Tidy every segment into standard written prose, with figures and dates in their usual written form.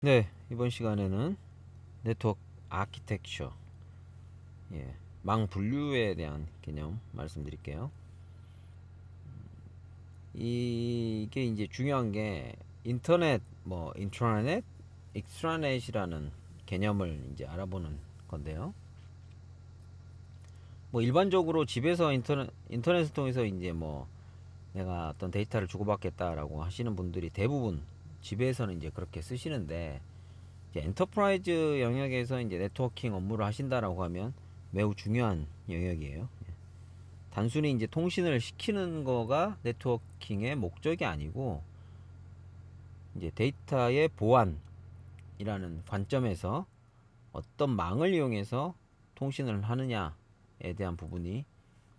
네, 이번 시간에는 네트워크 아키텍처, 망 분류에 대한 개념 말씀드릴게요. 이게 이제 중요한 게 인터넷, 인트라넷, 익스트라넷이라는 개념을 이제 알아보는 건데요. 일반적으로 집에서 인터넷을 통해서 이제 내가 어떤 데이터를 주고받겠다라고 하시는 분들이 대부분 집에서는 이제 그렇게 쓰시는데, 이제 엔터프라이즈 영역에서 이제 네트워킹 업무를 하신다라고 하면 매우 중요한 영역이에요. 단순히 이제 통신을 시키는 거가 네트워킹의 목적이 아니고, 이제 데이터의 보안이라는 관점에서 어떤 망을 이용해서 통신을 하느냐에 대한 부분이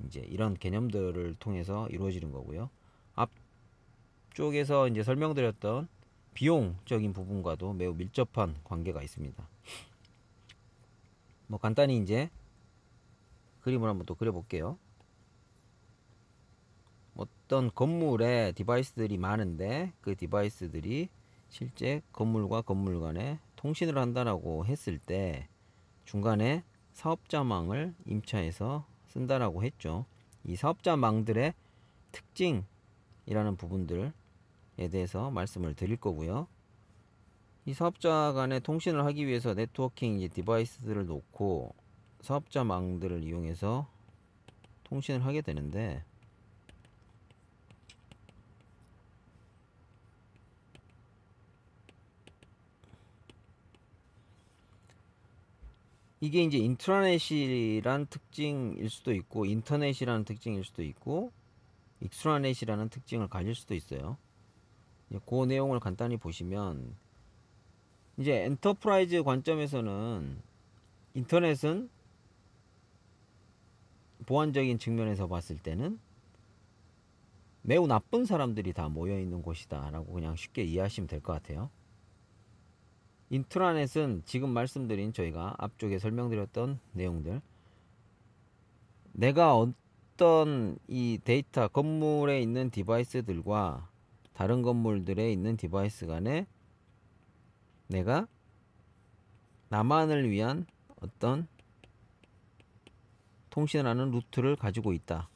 이제 이런 개념들을 통해서 이루어지는 거고요. 앞쪽에서 이제 설명드렸던 비용적인 부분과도 매우 밀접한 관계가 있습니다. 간단히 이제 그림을 한번 또 그려볼게요. 어떤 건물에 디바이스들이 많은데 그 디바이스들이 실제 건물과 건물 간에 통신을 한다라고 했을 때 중간에 사업자망을 임차해서 쓴다라고 했죠. 이 사업자망들의 특징이라는 부분들에 대해서 말씀을 드릴 거고요. 이 사업자 간에 통신을 하기 위해서 네트워킹 이제 디바이스들을 놓고 사업자망들을 이용해서 통신을 하게 되는데, 이게 이제 인트라넷이란 특징일 수도 있고 인터넷이라는 특징일 수도 있고 익스트라넷이라는 특징을 가질 수도 있어요. 그 내용을 간단히 보시면, 이제 엔터프라이즈 관점에서는 인터넷은 보안적인 측면에서 봤을 때는 매우 나쁜 사람들이 다 모여 있는 곳이다 라고 그냥 쉽게 이해하시면 될 것 같아요. 인트라넷은 지금 말씀드린, 저희가 앞쪽에 설명드렸던 내용들, 내가 어떤 이 데이터, 건물에 있는 디바이스들과 다른 건물들에 있는 디바이스 간에 내가 나만을 위한 어떤 통신을 하는 루트를 가지고 있다.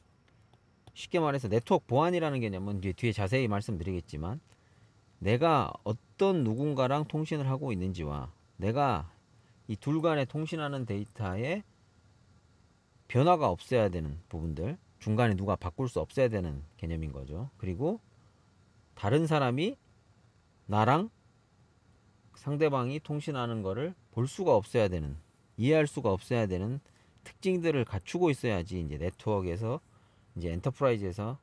쉽게 말해서 네트워크 보안이라는 개념은 뒤에 자세히 말씀드리겠지만, 내가 어떤 누군가랑 통신을 하고 있는지와 내가 이 둘 간에 통신하는 데이터에 변화가 없어야 되는 부분들, 중간에 누가 바꿀 수 없어야 되는 개념인 거죠. 그리고 다른 사람이 나랑 상대방이 통신하는 거를 볼 수가 없어야 되는, 이해할 수가 없어야 되는 특징들을 갖추고 있어야지 이제 네트워크에서, 이제 엔터프라이즈에서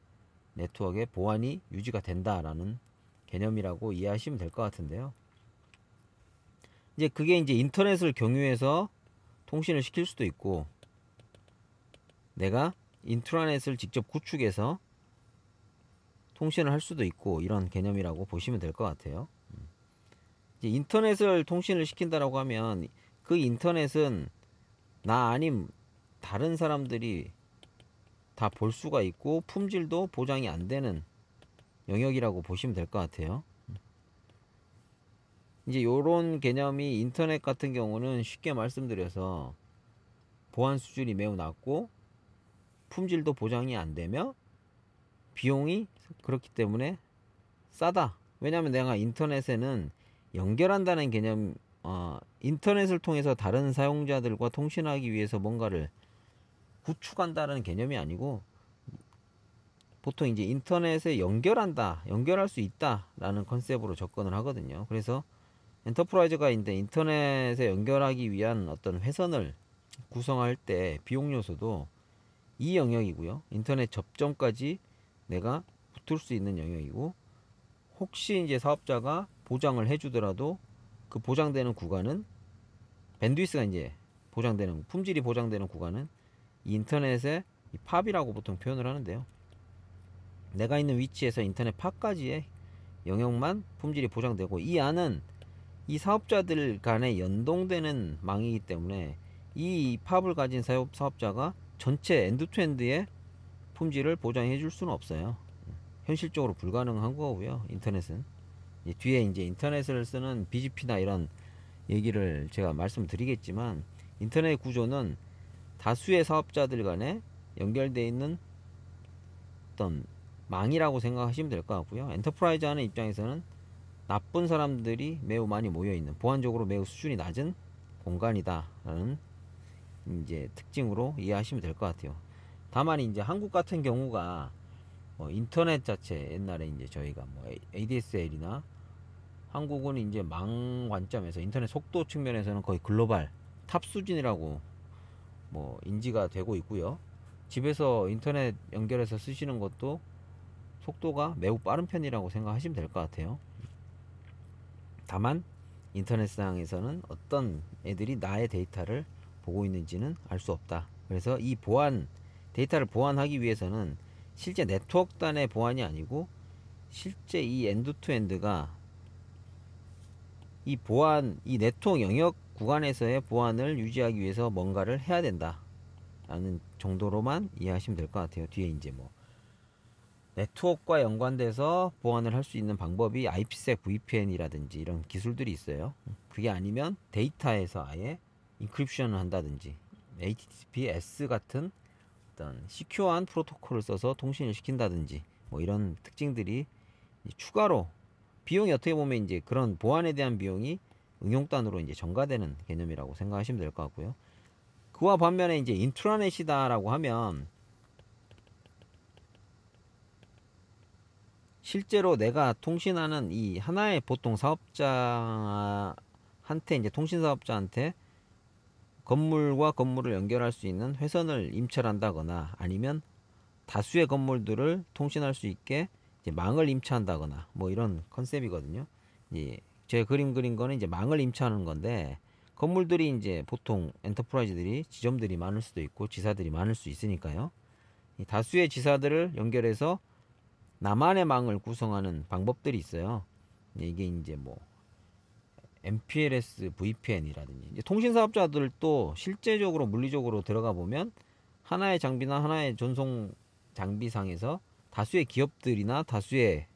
네트워크의 보안이 유지가 된다라는 개념이라고 이해하시면 될 것 같은데요. 이제 그게 이제 인터넷을 경유해서 통신을 시킬 수도 있고, 내가 인트라넷을 직접 구축해서 통신을 할 수도 있고, 이런 개념이라고 보시면 될 것 같아요. 이제 인터넷을 통신을 시킨다라고 하면 그 인터넷은 나 아님 다른 사람들이 다 볼 수가 있고 품질도 보장이 안 되는 영역이라고 보시면 될 것 같아요. 이제 요런 개념이 인터넷 같은 경우는 쉽게 말씀드려서 보안 수준이 매우 낮고 품질도 보장이 안 되며 비용이 그렇기 때문에 싸다. 왜냐면 내가 인터넷에는 연결한다는 개념, 인터넷을 통해서 다른 사용자들과 통신하기 위해서 뭔가를 구축한다는 개념이 아니고, 보통 이제 인터넷에 연결할 수 있다라는 컨셉으로 접근을 하거든요. 그래서 엔터프라이즈가 이제 인터넷에 연결하기 위한 어떤 회선을 구성할 때 비용 요소도 이 영역이고요. 인터넷 접점까지 내가 붙을 수 있는 영역이고, 혹시 이제 사업자가 보장을 해주더라도 그 보장되는 구간은, 밴드위스가 이제 보장되는, 품질이 보장되는 구간은 이 인터넷의 이 팝이라고 보통 표현을 하는데요. 내가 있는 위치에서 인터넷 팝까지의 영역만 품질이 보장되고, 이 안은 이 사업자들 간에 연동되는 망이기 때문에 이 팝을 가진 사업자가 전체 엔드투엔드의 품질을 보장해 줄 수는 없어요. 현실적으로 불가능한 거고요. 인터넷은 뒤에 이제 인터넷을 쓰는 BGP나 이런 얘기를 제가 말씀드리겠지만, 인터넷 구조는 다수의 사업자들 간에 연결되어 있는 어떤 망이라고 생각하시면 될 것 같고요. 엔터프라이즈 하는 입장에서는 나쁜 사람들이 매우 많이 모여있는, 보안적으로 매우 수준이 낮은 공간이다라는 이제 특징으로 이해하시면 될 것 같아요. 다만 이제 한국 같은 경우가 인터넷 자체, 옛날에 이제 저희가 뭐 ADSL이나, 한국은 이제 망 관점에서 인터넷 속도 측면에서는 거의 글로벌 탑 수준이라고 뭐 인지가 되고 있고요. 집에서 인터넷 연결해서 쓰시는 것도 속도가 매우 빠른 편이라고 생각하시면 될 것 같아요. 다만 인터넷상에서는 어떤 애들이 나의 데이터를 보고 있는지는 알 수 없다. 그래서 이 데이터를 보안하기 위해서는 실제 네트워크 단의 보안이 아니고, 실제 이 엔드투엔드가 이 네트워크 영역 구간에서의 보안을 유지하기 위해서 뭔가를 해야 된다 라는 정도로만 이해하시면 될 것 같아요. 뒤에 이제 뭐 네트워크와 연관돼서 보안을 할 수 있는 방법이 IPsec VPN이라든지 이런 기술들이 있어요. 그게 아니면 데이터에서 아예 인크립션을 한다든지, HTTPS 같은 어떤 시큐어한 프로토콜을 써서 통신을 시킨다든지, 뭐 이런 특징들이 추가로 비용이, 어떻게 보면 이제 그런 보안에 대한 비용이 응용단으로 이제 전가되는 개념이라고 생각하시면 될 것 같고요. 그와 반면에 이제 인트라넷이다라고 하면, 실제로 내가 통신하는 이 하나의 보통 사업자한테, 이제 통신 사업자한테 건물과 건물을 연결할 수 있는 회선을 임차한다거나, 아니면 다수의 건물들을 통신할 수 있게 이제 망을 임차한다거나, 뭐 이런 컨셉이거든요. 예, 제가 그린 거는 이제 망을 임차하는 건데, 건물들이 이제 보통 엔터프라이즈들이 지점들이 많을 수도 있고 지사들이 많을 수 있으니까요. 이 다수의 지사들을 연결해서 나만의 망을 구성하는 방법들이 있어요. 이게 이제 뭐 MPLS VPN이라든지, 이제 통신 사업자들도 실제적으로 물리적으로 들어가 보면 하나의 장비나 하나의 전송 장비상에서 다수의 기업들이나 다수의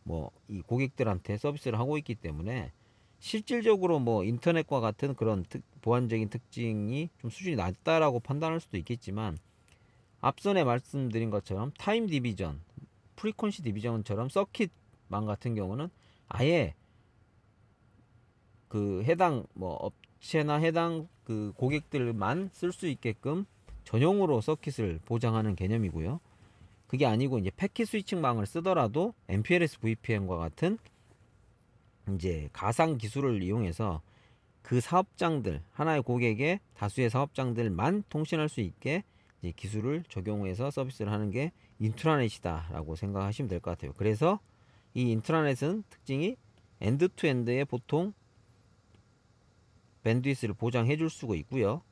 뭐 이 고객들한테 서비스를 하고 있기 때문에, 실질적으로 뭐 인터넷과 같은 그런 보안적인 특징이 좀 수준이 낮다라고 판단할 수도 있겠지만, 앞선에 말씀드린 것처럼 타임 디비전, 프리퀀시 디비전처럼 서킷망 같은 경우는 아예 그 해당 뭐 업체나 해당 그 고객들만 쓸 수 있게끔 전용으로 서킷을 보장하는 개념이고요. 그게 아니고 이제 패킷 스위칭망을 쓰더라도 MPLS VPN과 같은 이제 가상 기술을 이용해서 그 사업장들, 하나의 고객의 다수의 사업장들만 통신할 수 있게 이제 기술을 적용해서 서비스를 하는 게 인트라넷이다라고 생각하시면 될 것 같아요. 그래서 이 인트라넷은 특징이 엔드 투 엔드에 보통 밴드위스를 보장해 줄 수가 있고요.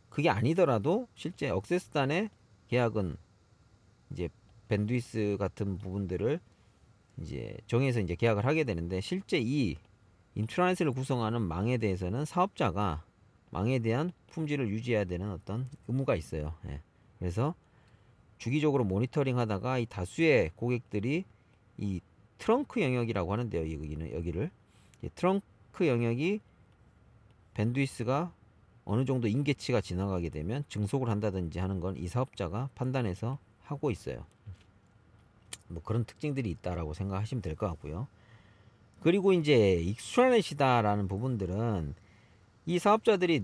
그게 아니더라도 실제 억세스단의 계약은 이제 밴드위스 같은 부분들을 이제 정해서 이제 계약을 하게 되는데, 실제 이 인트라넷을 구성하는 망에 대해서는 사업자가 망에 대한 품질을 유지해야 되는 어떤 의무가 있어요. 예. 그래서 주기적으로 모니터링 하다가 이 다수의 고객들이 이 트렁크 영역이라고 하는데요. 여기를 트렁크 영역이 밴드위스가 어느 정도 임계치가 지나가게 되면 증속을 한다든지 하는 건 이 사업자가 판단해서 하고 있어요. 뭐 그런 특징들이 있다라고 생각하시면 될 것 같고요. 그리고 이제 익스트라넷이다라는 부분들은, 이 사업자들이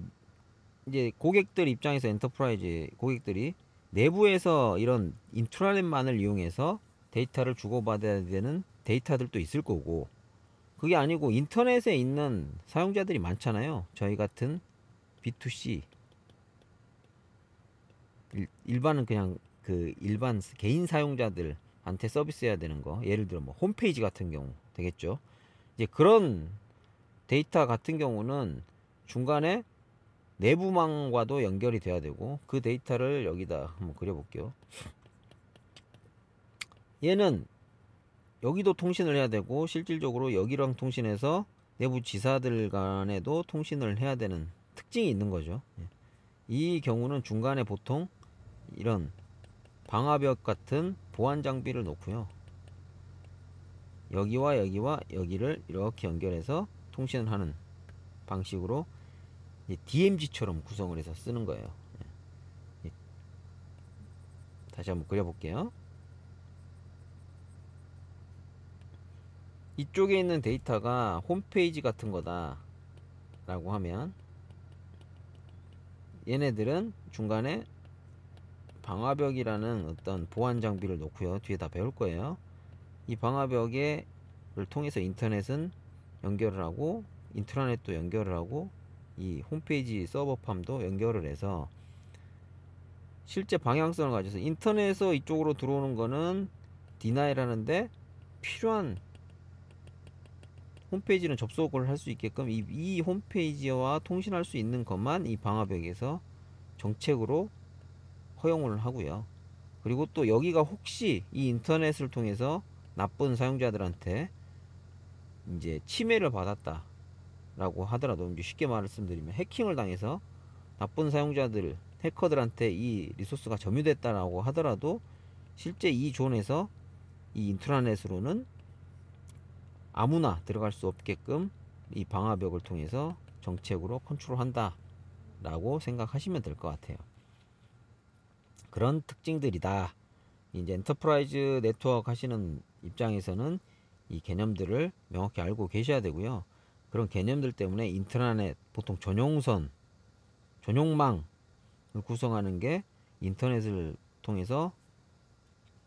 이제 고객들 입장에서, 엔터프라이즈 고객들이 내부에서 이런 인트라넷만을 이용해서 데이터를 주고받아야 되는 데이터들도 있을 거고, 그게 아니고 인터넷에 있는 사용자들이 많잖아요. 저희 같은 B2C, 일반은 그냥 그 일반 개인 사용자들한테 서비스해야 되는 거, 예를 들어 뭐 홈페이지 같은 경우 되겠죠. 이제 그런 데이터 같은 경우는 중간에 내부망과도 연결이 돼야 되고, 그 데이터를 여기다 한번 그려볼게요. 얘는 여기도 통신을 해야 되고, 실질적으로 여기랑 통신해서 내부 지사들 간에도 통신을 해야 되는 특징이 있는 거죠. 이 경우는 중간에 보통 이런 방화벽 같은 보안 장비를 놓고요. 여기와 여기와 여기를 이렇게 연결해서 통신을 하는 방식으로 DMZ처럼 구성을 해서 쓰는 거예요. 다시 한번 그려볼게요. 이쪽에 있는 데이터가 홈페이지 같은 거다 라고 하면, 얘네들은 중간에 방화벽이라는 어떤 보안 장비를 놓고요. 뒤에 다 배울 거예요. 이 방화벽을 통해서 인터넷은 연결을 하고, 인트라넷도 연결을 하고, 이 홈페이지 서버팜도 연결을 해서 실제 방향성을 가져서 인터넷에서 이쪽으로 들어오는 거는 디나일 하는데, 필요한 홈페이지는 접속을 할 수 있게끔 이 홈페이지와 통신할 수 있는 것만 이 방화벽에서 정책으로 허용을 하고요. 그리고 또 여기가 혹시 이 인터넷을 통해서 나쁜 사용자들한테 이제 침해를 받았다 라고 하더라도, 이제 쉽게 말씀드리면 해킹을 당해서 나쁜 사용자들, 해커들한테 이 리소스가 점유됐다라고 하더라도 실제 이 존에서 이 인트라넷으로는 아무나 들어갈 수 없게끔 이 방화벽을 통해서 정책으로 컨트롤한다 라고 생각하시면 될 것 같아요. 그런 특징들이다. 이제 엔터프라이즈 네트워크 하시는 입장에서는 이 개념들을 명확히 알고 계셔야 되고요. 그런 개념들 때문에 인트라넷, 보통 전용선, 전용망을 구성하는 게 인터넷을 통해서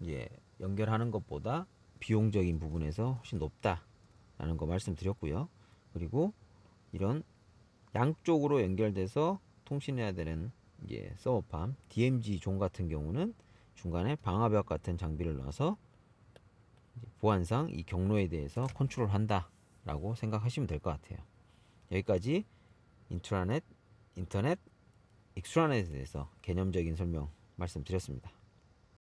이제 연결하는 것보다 비용적인 부분에서 훨씬 높다라는 거 말씀드렸고요. 그리고 이런 양쪽으로 연결돼서 통신해야 되는 이제 서버팜, DMZ 존 같은 경우는 중간에 방화벽 같은 장비를 놔서 보안상 이 경로에 대해서 컨트롤한다 라고 생각하시면 될 것 같아요. 여기까지 인트라넷, 인터넷, 익스트라넷에 대해서 개념적인 설명 말씀드렸습니다.